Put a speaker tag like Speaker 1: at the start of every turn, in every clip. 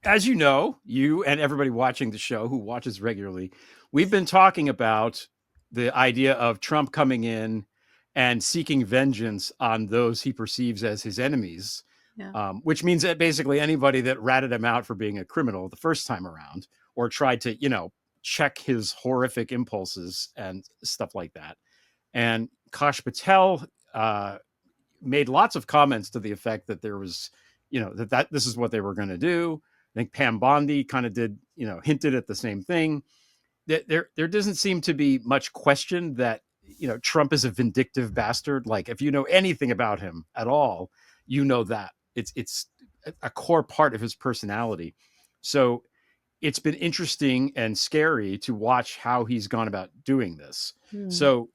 Speaker 1: as you know, you and everybody watching the show who watches regularly, we've been talking about the idea of Trump coming in and seeking vengeance on those he perceives as his enemies,
Speaker 2: Yeah.
Speaker 1: which means that basically anybody that ratted him out for being a criminal the first time around or tried to, check his horrific impulses and stuff like that. And Kash Patel made lots of comments to the effect that there was, that this is what they were going to do. I think Pam Bondi kind of did, hinted at the same thing. There doesn't seem to be much question that, Trump is a vindictive bastard. Like if you know anything about him at all, you know that it's a core part of his personality. So it's been interesting and scary to watch how he's gone about doing this. So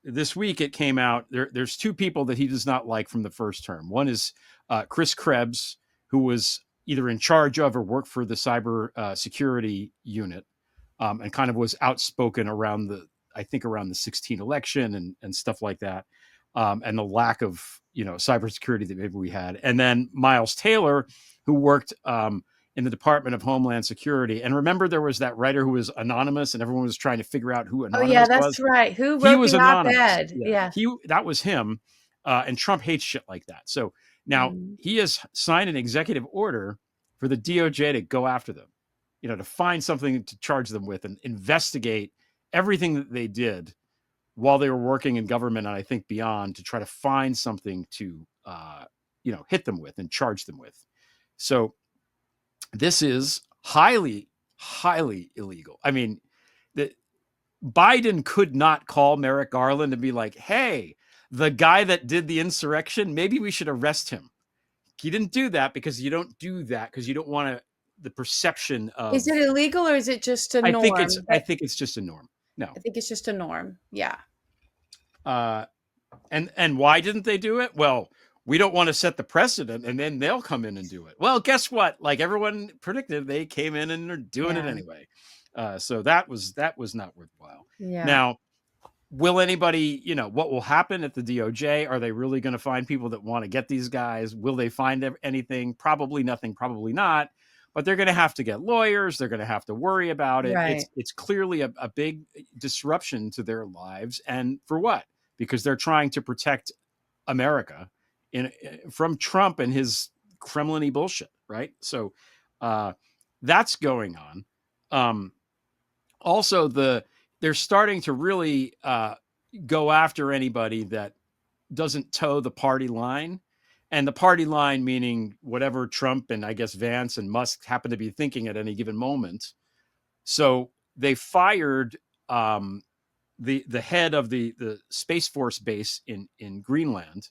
Speaker 1: this week it came out there's two people that he does not like from the first term. One is Chris Krebs, who was either in charge of or worked for the cyber security unit, and kind of was outspoken around the 16 election and stuff like that, and the lack of cybersecurity that maybe we had. And then Miles Taylor, who worked in the Department of Homeland Security. And remember, there was that writer who was anonymous, and everyone was trying to figure out who
Speaker 2: Oh yeah,
Speaker 1: anonymous
Speaker 2: that's
Speaker 1: was.
Speaker 2: right. Who
Speaker 1: He
Speaker 2: wrote
Speaker 1: was
Speaker 2: the
Speaker 1: anonymous.
Speaker 2: op-ed?
Speaker 1: Yeah,
Speaker 2: Yeah.
Speaker 1: that was him. And Trump hates shit like that. So now he has signed an executive order for the DOJ to go after them, to find something to charge them with and investigate everything that they did while they were working in government and I think beyond, to try to find something to, hit them with and charge them with. So this is highly, highly illegal. I mean, Biden could not call Merrick Garland and be like, hey, the guy that did the insurrection, maybe we should arrest him. He didn't do that because you don't do that because you don't want the perception of.
Speaker 2: Is it illegal or is it just a norm?
Speaker 1: I think it's just a norm. No.
Speaker 2: I think it's just a norm. Yeah.
Speaker 1: And why didn't they do it? Well, we don't want to set the precedent and then they'll come in and do it. Well, guess what? Like everyone predicted, they came in and are doing it anyway. So that was not worthwhile.
Speaker 2: Yeah.
Speaker 1: Now, will anybody, what will happen at the DOJ? Are they really going to find people that want to get these guys? Will they find anything? Probably nothing, probably not. But they're going to have to get lawyers. They're going to have to worry about it.
Speaker 2: Right.
Speaker 1: It's clearly a big disruption to their lives. And for what? Because they're trying to protect America from Trump and his Kremlin-y bullshit, right? So that's going on. Also, they're starting to really go after anybody that doesn't toe the party line. And the party line meaning whatever Trump and I guess Vance and Musk happen to be thinking at any given moment. So they fired the head of the Space Force base in Greenland,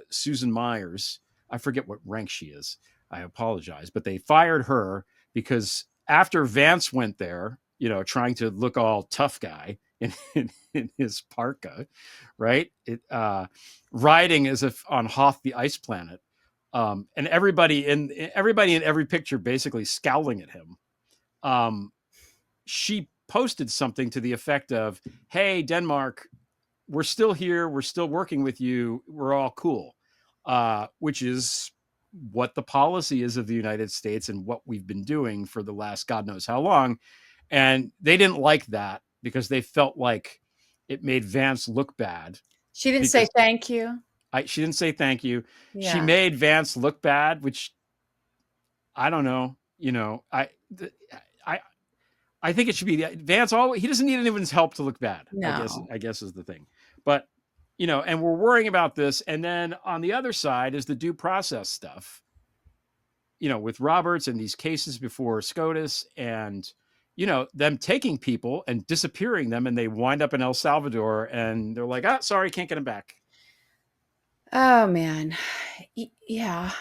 Speaker 1: Susan Myers. I forget what rank she is. I apologize, but they fired her because after Vance went there, trying to look all tough guy in his parka, right? Riding as if on Hoth the ice planet, and everybody in every picture basically scowling at him. She posted something to the effect of, "Hey, Denmark, we're still here. We're still working with you. We're all cool," which is what the policy is of the United States and what we've been doing for the last God knows how long. And they didn't like that because they felt like it made Vance look bad.
Speaker 2: She didn't say thank you.
Speaker 1: She didn't say thank you.
Speaker 2: Yeah.
Speaker 1: She made Vance look bad, which I don't know. I think it should be Vance. He doesn't need anyone's help to look bad.
Speaker 2: No.
Speaker 1: I guess is the thing. But and we're worrying about this. And then on the other side is the due process stuff. With Roberts and these cases before SCOTUS and them taking people and disappearing them, and they wind up in El Salvador, and they're like, sorry, can't get them back.
Speaker 2: Oh man, yeah.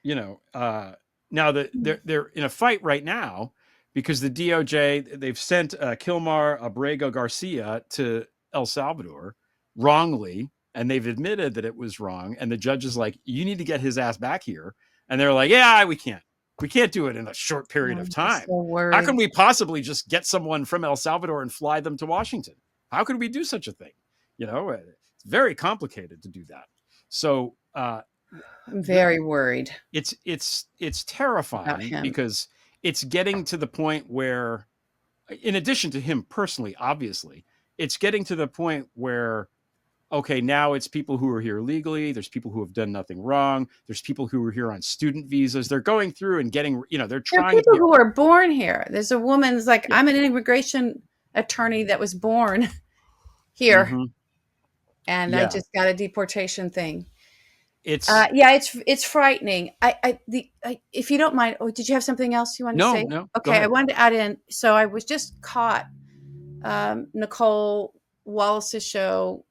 Speaker 1: Now they're in a fight right now because the DOJ, they've sent Kilmar Abrego Garcia to El Salvador wrongly, and they've admitted that it was wrong. And the judge is like, you need to get his ass back here. And they're like, yeah, we can't do it in a short period of time.
Speaker 2: So
Speaker 1: how can we possibly just get someone from El Salvador and fly them to Washington? How could we do such a thing? It's very complicated to do that. So
Speaker 2: I'm
Speaker 1: the
Speaker 2: very worried
Speaker 1: it's
Speaker 2: about
Speaker 1: terrifying
Speaker 2: him.
Speaker 1: because it's getting to the point where, in addition to him personally, obviously, it's getting to the point where, okay, now it's people who are here legally. There's people who have done nothing wrong. There's people who are here on student visas. They're going through and getting, they're
Speaker 2: There are
Speaker 1: trying to
Speaker 2: people
Speaker 1: get,
Speaker 2: who are born here. There's a woman's like,
Speaker 1: yeah.
Speaker 2: I'm an immigration attorney that was born here,
Speaker 1: Hmm.
Speaker 2: and I
Speaker 1: Yeah.
Speaker 2: just got a deportation thing.
Speaker 1: It's,
Speaker 2: Yeah, it's frightening. If you don't mind, oh, did you have something else you wanted to
Speaker 1: no,
Speaker 2: say?
Speaker 1: no, go
Speaker 2: Okay, I
Speaker 1: ahead.
Speaker 2: wanted to add in. So I was just caught Nicole Wallace's show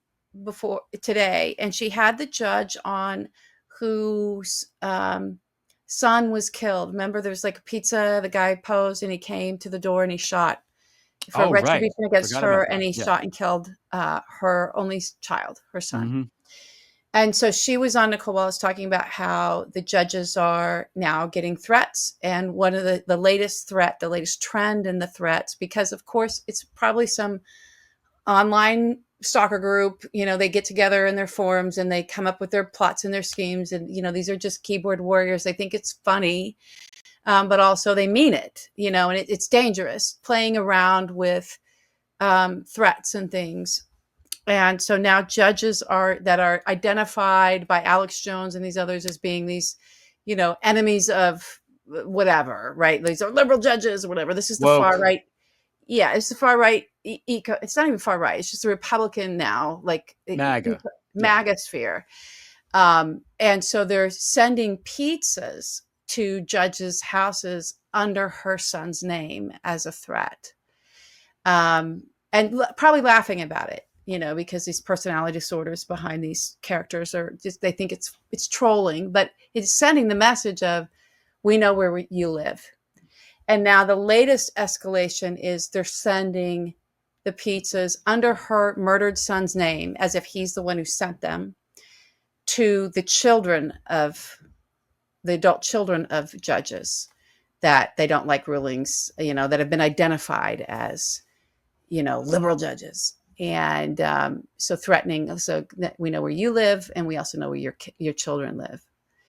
Speaker 2: before today, and she had the judge on whose son was killed. Remember, there was like a pizza. The guy posed, and he came to the door, and he shot for
Speaker 1: Oh, right.
Speaker 2: retribution against
Speaker 1: Forgot
Speaker 2: her,
Speaker 1: about
Speaker 2: and
Speaker 1: that.
Speaker 2: he
Speaker 1: Yeah.
Speaker 2: shot and killed her only child, her son.
Speaker 1: Hmm.
Speaker 2: And so she was on Nicole Wallace talking about how the judges are now getting threats. And one of the latest threat, the latest trend in the threats, because of course it's probably some online stalker group, they get together in their forums and they come up with their plots and their schemes. And, these are just keyboard warriors. They think it's funny, but also they mean it, and it's dangerous playing around with threats and things. And so now judges that are identified by Alex Jones and these others as being these, enemies of whatever, right? These are liberal judges or whatever. This is the far
Speaker 1: Woke.
Speaker 2: right. Yeah, it's the far right. It's not even far right. It's just a Republican now, like
Speaker 1: MAGA. Yeah.
Speaker 2: MAGA sphere. And so they're sending pizzas to judges' houses under her son's name as a threat. And probably laughing about it, because these personality disorders behind these characters are just, they think it's trolling, but it's sending the message of, we know where you live. And now the latest escalation is they're sending the pizzas under her murdered son's name, as if he's the one who sent them, to the adult children of judges that they don't like rulings, that have been identified as, liberal judges. And so threatening, so that we know where you live, and we also know where your children live.